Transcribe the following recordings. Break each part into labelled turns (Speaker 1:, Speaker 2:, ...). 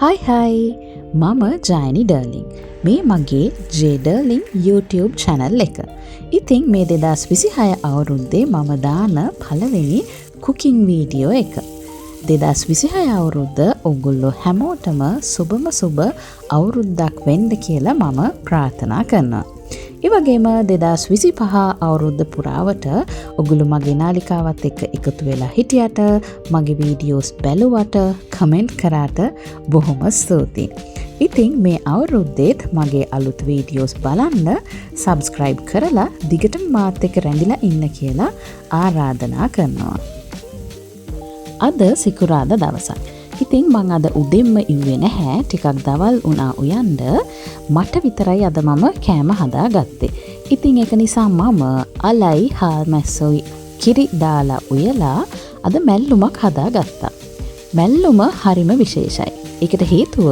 Speaker 1: Hi, මම ජයනි ඩර්ලින්. මේ මගේ J Darling YouTube channel එක. ඉතින් මේ 2026 අවුරුද්දේ මම දාන පළවෙනි cooking video එක. 2026 අවුරුද්ද ඔයගොල්ලෝ හැමෝටම සුබ අවුරුද්දක් වෙන්න කියලා මම ප්‍රාර්ථනා කරනවා. ඒ වගේම 2025 අවුරුද්ද පුරාවට ඔයගොල්ලෝ මගේ නාලිකාවත් එක්ක එකතු වෙලා හිටියට, මගේ වීඩියෝස් බැලුවට, කමෙන්ට් කරාට බොහොම ස්තුතියි. ඉතින් මේ අවුරුද්දේත් මගේ අලුත් වීඩියෝස් බලන්න subscribe කරලා දිගටම මාත් එක්ක රැඳිලා ඉන්න කියලා ආරාධනා කරනවා. අද සිකුරාදා දවසක්. ඉතින් මං අද උදෙන්ම ඉව්වේ නැහැ. ටිකක් දවල් වුණා උයන්ඩ. මට විතරයි අද මම කෑම හදාගත්තේ. ඉතින් ඒක නිසා මම අලයි හාල් මැස්සොයි කිරි දාලා උයලා අද මැල්ලුමක් හදාගත්තා. මැල්ලුම හරිම විශේෂයි. ඒකට හේතුව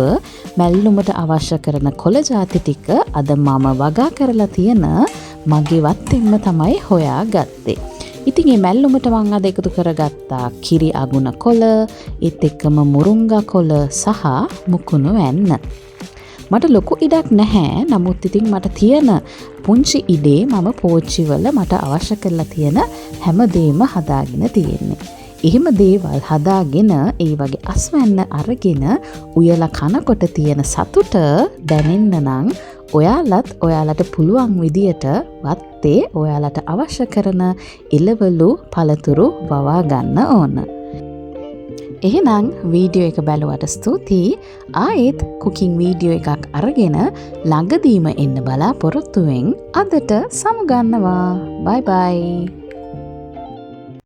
Speaker 1: මැල්ලුමට අවශ්‍ය කරන කොළ ಜಾති ටික අද මම වගා කරලා තියෙන මගේ වත්තෙන්ම තමයි හොයාගත්තේ. ඉතින් මේ මැල්ලුමට මං අද එකතු කරගත්තා කිරි අගුණ කොළ, ඒත් එක්කම මුරුංගා කොළ සහ මුකුණු වැන්න. මට ලොකු ඉඩක් නැහැ. නමුත් ඉතින් මට තියෙන පුංචි ඉඩේ මම පෝච්චිවල මට අවශ්‍ය කරලා තියෙන හැමදේම හදාගෙන තියෙන්නේ. එහෙම දේවල් හදාගෙන ඒ වගේ අස්වැන්න අරගෙන උයලා කනකොට තියෙන සතුට දැනෙන්න නම් ඔයාලත් ඔයාලට පුළුවන් විදියට වත්තේ ඔයාලට අවශ්‍ය කරන එළවලු පළතුරු වවා ගන්න ඕන. එහෙනම් වීඩියෝ එක බලුවට ස්තුතියි. ආයෙත් කුකින් වීඩියෝ එකක් අරගෙන ළඟදීම එන්න බලාපොරොත්තුවෙන් අදට සමුගන්නවා. බයි බයි.